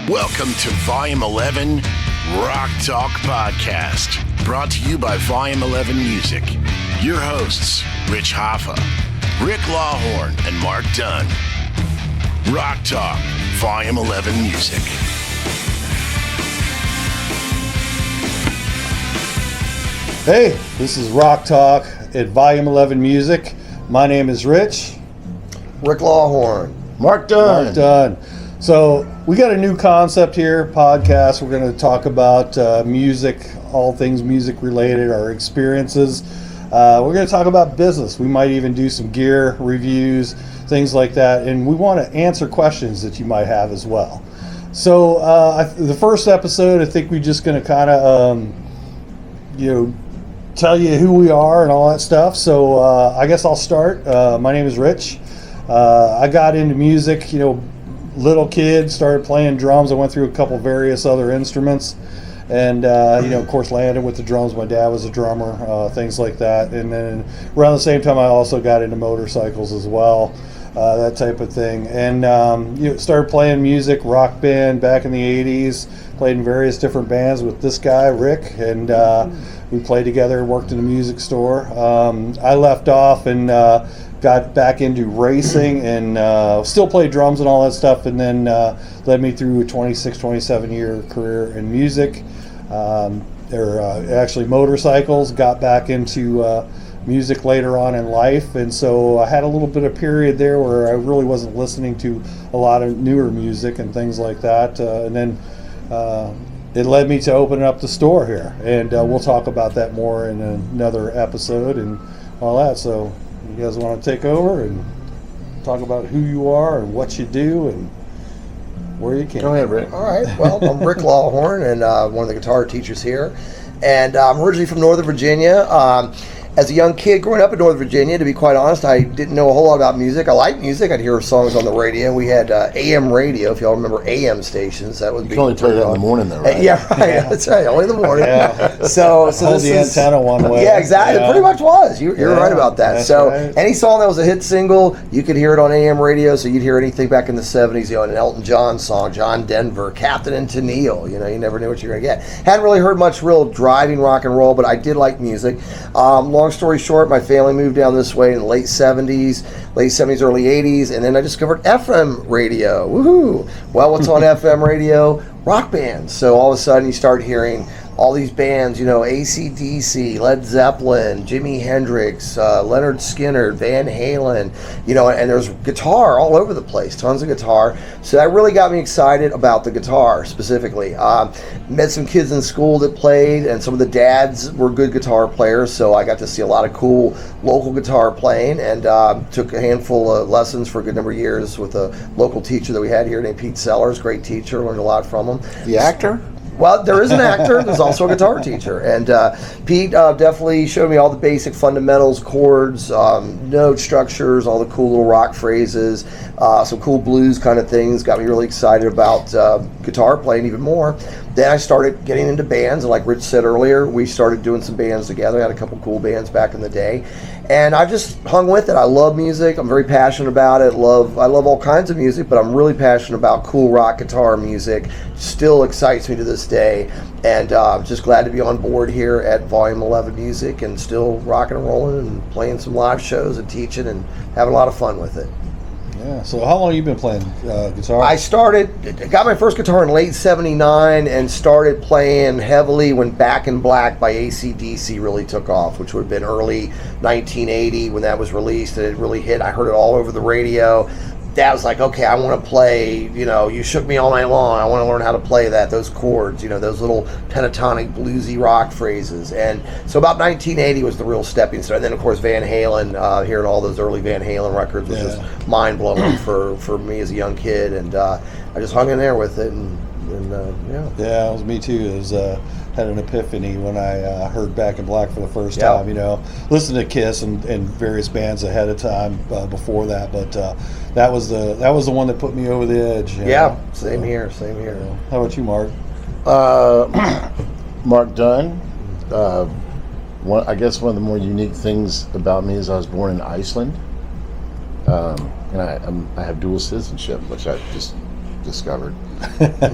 Welcome to Volume 11 Rock Talk Podcast, brought to you by Volume 11 Music. Your hosts, Rich Hoffa, Rick Lawhorn, and Mark Dunn. Rock Talk, Volume 11 Music. Hey, this is Rock Talk at Volume 11 Music. My name is Rich. Rick Lawhorn. Mark Dunn. So we got a new concept here, podcast. We're going to talk about music, all things music related, our experiences. We're going to talk about business. We might even do some gear reviews, things like that. And we want to answer questions that you might have as well. So the first episode, I think we're just going to kind of, tell you who we are and all that stuff. So I guess I'll start. My name is Rich. I got into music, little kid, started playing drums. I went through a couple various other instruments and, of course, landed with the drums. My dad was a drummer, things like that. And then around the same time, I also got into motorcycles as well, that type of thing. And started playing music, rock band back in the 80s, played in various different bands with this guy, Rick, and we played together, worked in a music store. I left off and got back into racing and still played drums and all that stuff, and then led me through a 27 year career in music. Actually motorcycles, got back into music later on in life, and so I had a little bit of period there where I really wasn't listening to a lot of newer music and things like that, and then it led me to opening up the store here, and we'll talk about that more in another episode and all that. So you guys want to take over and talk about who you are and what you do and where you came? Go ahead, Rick. All right. Well, I'm Rick Lawhorn, and one of the guitar teachers here. And I'm originally from Northern Virginia. As a young kid growing up in Northern Virginia, to be quite honest, I didn't know a whole lot about music. I liked music. I'd hear songs on the radio. We had AM radio, if y'all remember AM stations. That would be. You can only play that in the morning, though, right? Yeah, right. Yeah. That's right. Only in the morning. Yeah. So hold the antenna one way. Yeah, exactly. Yeah. It pretty much was. You're right about that. So right. Any song that was a hit single, you could hear it on AM radio. So you'd hear anything back in the 70s, an Elton John song, John Denver, Captain and Tennille. You never knew what you were going to get. Hadn't really heard much real driving rock and roll, but I did like music. Long story short, my family moved down this way in the late 70s, early 80s, and then I discovered FM radio. Woohoo! Well, what's on FM radio? Rock bands. So all of a sudden you start hearing all these bands, AC/DC, Led Zeppelin, Jimi Hendrix, Leonard Skinner, Van Halen, and there's guitar all over the place, tons of guitar. So that really got me excited about the guitar specifically. Met some kids in school that played, and some of the dads were good guitar players, so I got to see a lot of cool local guitar playing, and took a handful of lessons for a good number of years with a local teacher that we had here named Pete Sellers, great teacher, learned a lot from him. The actor? Well, there is an actor. There's also a guitar teacher. And Pete definitely showed me all the basic fundamentals, chords, note structures, all the cool little rock phrases, some cool blues kind of things. Got me really excited about guitar playing even more. Then I started getting into bands. And like Rich said earlier, we started doing some bands together. I had a couple cool bands back in the day. And I just hung with it. I love music. I'm very passionate about it. I love all kinds of music, but I'm really passionate about cool rock guitar music. Still excites me to this day. And just glad to be on board here at Volume 11 Music and still rocking and rolling and playing some live shows and teaching and having a lot of fun with it. Yeah. So how long have you been playing guitar? I got my first guitar in late 79 and started playing heavily when Back in Black by AC/DC really took off, which would have been early 1980 when that was released, and it really hit. I heard it all over the radio. Dad was like, okay, I want to play, You Shook Me All Night Long. I want to learn how to play those chords, those little pentatonic bluesy rock phrases. And so about 1980 was the real stepping stone. And then, of course, Van Halen, hearing all those early Van Halen records was just mind-blowing for me as a young kid. And I just hung in there with it. Yeah, it was me too. It was had an epiphany when I heard Back in Black for the first time. Listened to Kiss and various bands ahead of time before that, but that was the one that put me over the edge. Same here. How about you, Mark? Mark Dunn. I guess one of the more unique things about me is I was born in Iceland, and I have dual citizenship, which I just discovered,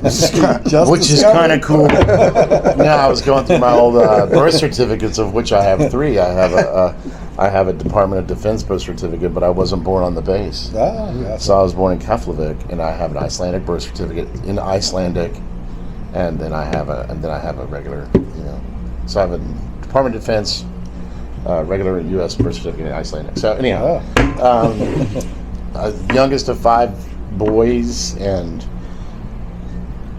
Just which is kind of cool. Yeah, I was going through my old birth certificates, of which I have 3. I have a Department of Defense birth certificate, but I wasn't born on the base. Oh, gotcha. So I was born in Keflavik, and I have an Icelandic birth certificate in Icelandic, and then I have a regular, So I have a Department of Defense, regular U.S. birth certificate in Icelandic. So anyhow, youngest of 5 boys, and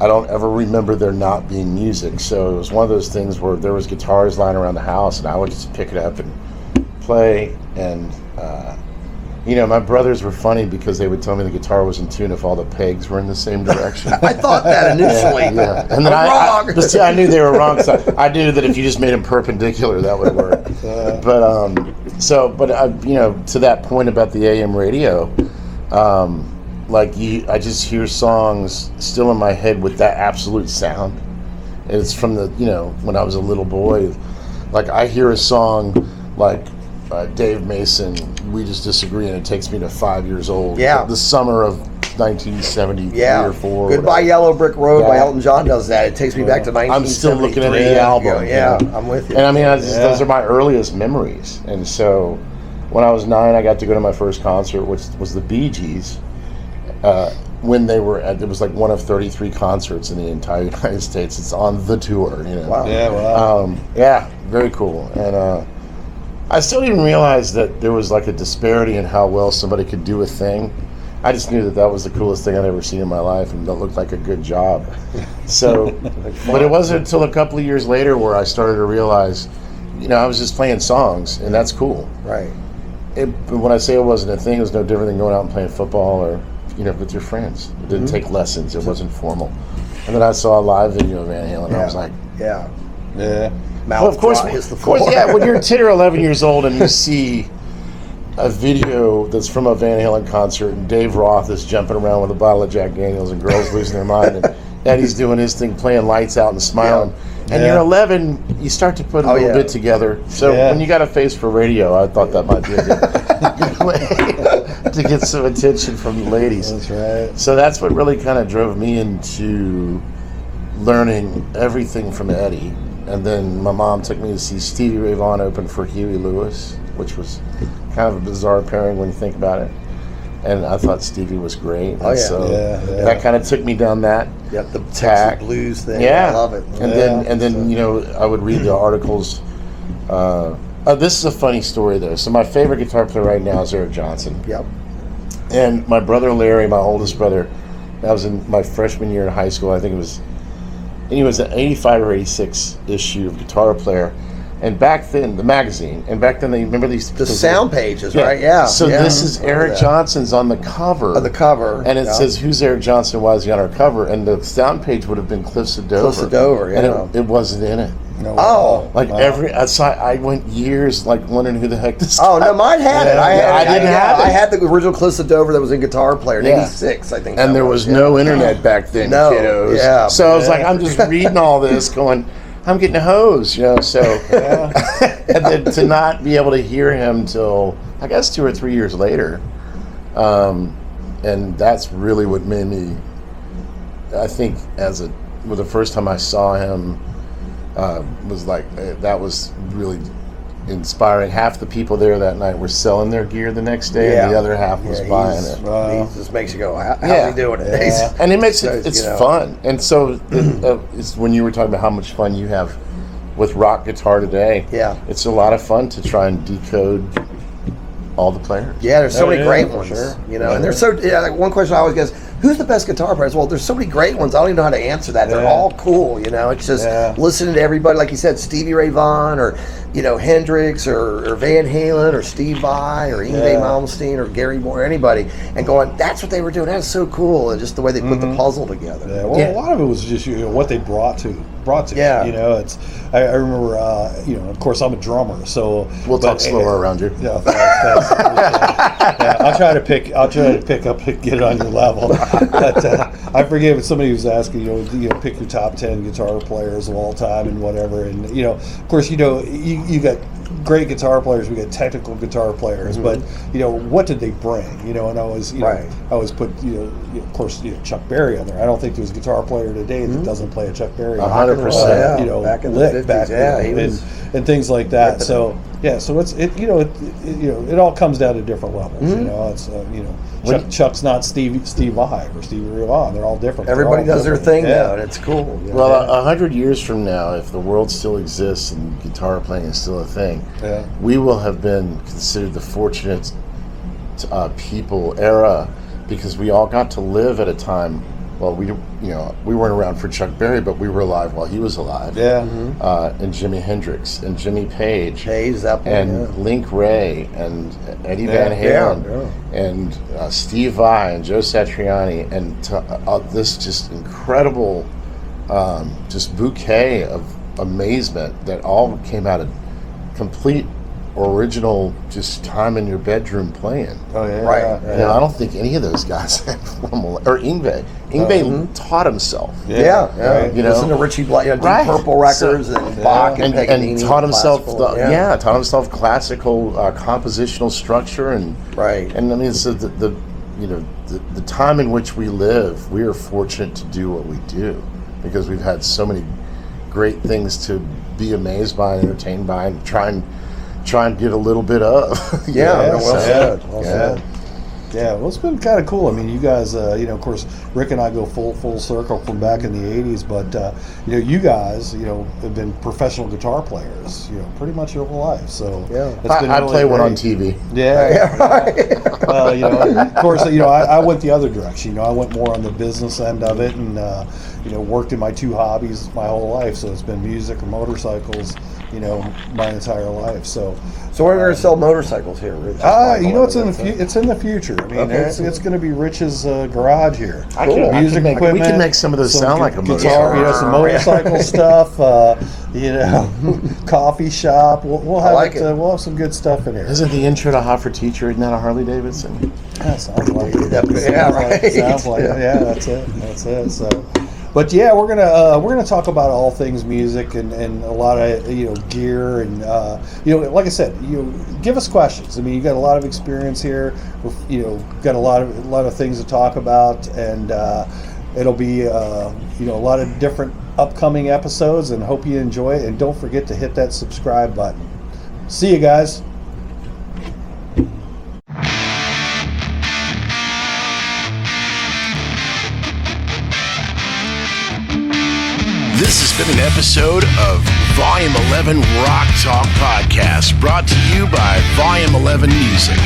I don't ever remember there not being music. So it was one of those things where there was guitars lying around the house, and I would just pick it up and play. And my brothers were funny because they would tell me the guitar was in tune if all the pegs were in the same direction. I thought that initially. Yeah. And then I knew they were wrong. So I knew that if you just made them perpendicular, that would work. To that point about the AM radio, I just hear songs still in my head with that absolute sound. It's from when I was a little boy. Like I hear a song like Dave Mason, We Just Disagree, and it takes me to 5 years old. Yeah. The summer of 1973 or 4. Goodbye Yellow Brick Road by Elton John does that. It takes me back to 1973. I'm still looking at the album. Yeah, I'm with you. And I mean, those are my earliest memories. And so when I was 9, I got to go to my first concert, which was the Bee Gees. When they were it was like one of 33 concerts in the entire United States. It's on the tour, Wow. Yeah, wow. Very cool. And I still didn't realize that there was like a disparity in how well somebody could do a thing. I just knew that was the coolest thing I'd ever seen in my life, and that looked like a good job. So, but it wasn't until a couple of years later where I started to realize, I was just playing songs, and that's cool. Right. When I say it wasn't a thing, it was no different than going out and playing football or, with your friends. It didn't take lessons. It wasn't formal. And then I saw a live video of Van Halen, and I was like, yeah. Well, of course, when you're 10 or 11 years old and you see a video that's from a Van Halen concert and Dave Roth is jumping around with a bottle of Jack Daniels and girls losing their mind and Eddie's doing his thing, playing lights out and smiling, and you're 11, you start to put a little bit together. So when you got a face for radio, I thought that might be a good way to get some attention from the ladies. That's right. So that's what really kind of drove me into learning everything from Eddie. And then my mom took me to see Stevie Ray Vaughan open for Huey Lewis, which was kind of a bizarre pairing when you think about it. And I thought Stevie was great. So that kind of took me down that the tack. Texas blues thing. Yeah. I love it. And then I would read the articles. This is a funny story though. So my favorite guitar player right now is Eric Johnson. Yep. And my brother Larry, my oldest brother, that was in my freshman year in high school. I think it was. And he was an 85 or 86 issue of Guitar Player. And back then, the magazine, and back then they remember these... The sound pages, right? Yeah. So this is Eric Johnson's on the cover. On the cover. And it says, who's Eric Johnson, why is he on our cover? And the sound page would have been Cliffs of Dover. Cliffs of Dover, yeah. And it wasn't in it. No, I went years wondering who the heck this guy. Oh, no, mine had it. I didn't have it. I had the original Cliffs of Dover that was in Guitar Player in 86, I think. And there was no internet back then, kiddos. Yeah. So I was like, I'm just reading all this going, I'm getting a hose, so. And then to not be able to hear him till, I guess, 2 or 3 years later. And that's really what made me, I think, the first time I saw him, was like, that was really inspiring. Half the people there that night were selling their gear the next day, and the other half was buying it. He just makes you go, how's he doing it? And it makes it's fun. And so it's when you were talking about how much fun you have with rock guitar today. Yeah. It's a lot of fun to try and decode all the players. Yeah, there's so many great ones. Sure. And there's like one question I always get is, who's the best guitar player? Well, there's so many great ones. I don't even know how to answer that. They're all cool. It's just listening to everybody, like you said, Stevie Ray Vaughan or Hendrix or Van Halen or Steve Vai or Yngwie Malmsteen or Gary Moore or anybody, and going, that's what they were doing. That's so cool, and just the way they put the puzzle together. Yeah, well, a lot of it was just what they brought to. Yeah. It's. I remember. Of course, I'm a drummer, so we'll talk slower around you. Yeah, thanks. I'll try to pick up and get it on your level. But I forget when somebody was asking, pick your top 10 guitar players of all time and whatever, and of course, you got great guitar players, we got technical guitar players, but what did they bring? And I always, I always put, of course, Chuck Berry on there. I don't think there's a guitar player today that doesn't play a Chuck Berry. 100%. Back in the 50s, and things like that. So so it all comes down to different levels. It's Chuck's not Steve Vai or Stevie Ray Vaughan. They're all different. Everybody does their thing now, and it's cool. Well, 100 years from now, if the world still exists and guitar playing is still a thing, we will have been considered the fortunate era, because we all got to live at a time. Well, we weren't around for Chuck Berry, but we were alive while he was alive. And Jimi Hendrix and Jimmy Page, and Link Ray and Eddie Van Halen and Steve Vai and Joe Satriani, and this just incredible just bouquet of amazement that all came out of complete original just time in your bedroom playing. I don't think any of those guys had formal, or Yngwie taught himself. Listen to Richie Black, Deep Purple records, and Bach and taught himself taught himself classical compositional structure, and I mean, so the time in which we live, we are fortunate to do what we do because we've had so many great things to be amazed by and entertained by and try and get a little bit of. Well said. Yeah, well, it's been kind of cool. I mean, you guys, of course, Rick and I go full circle from back in the '80s, but you guys, have been professional guitar players, pretty much your whole life. So I play one on TV. Well, of course, I went the other direction. I went more on the business end of it, and worked in my two hobbies my whole life. So it's been music or motorcycles, my entire life. So we're going to sell motorcycles here, Rich. It's in the future. I mean, it's going to be Rich's garage here. Music equipment. We can make some of those sound like a guitar, some motorcycle stuff. Coffee shop. We'll have we'll have some good stuff in here. Isn't the intro to Hot for Teacher? Isn't that a Harley Davidson? That sounds like it. Sounds like it. Yeah, that's it. So. But we're gonna talk about all things music and a lot of gear and like I said, give us questions. I mean, you got a lot of experience here. Got a lot of things to talk about, and it'll be a lot of different upcoming episodes. And hope you enjoy it. And don't forget to hit that subscribe button. See you guys. This has been an episode of Volume 11 Rock Talk Podcast, brought to you by Volume 11 Music.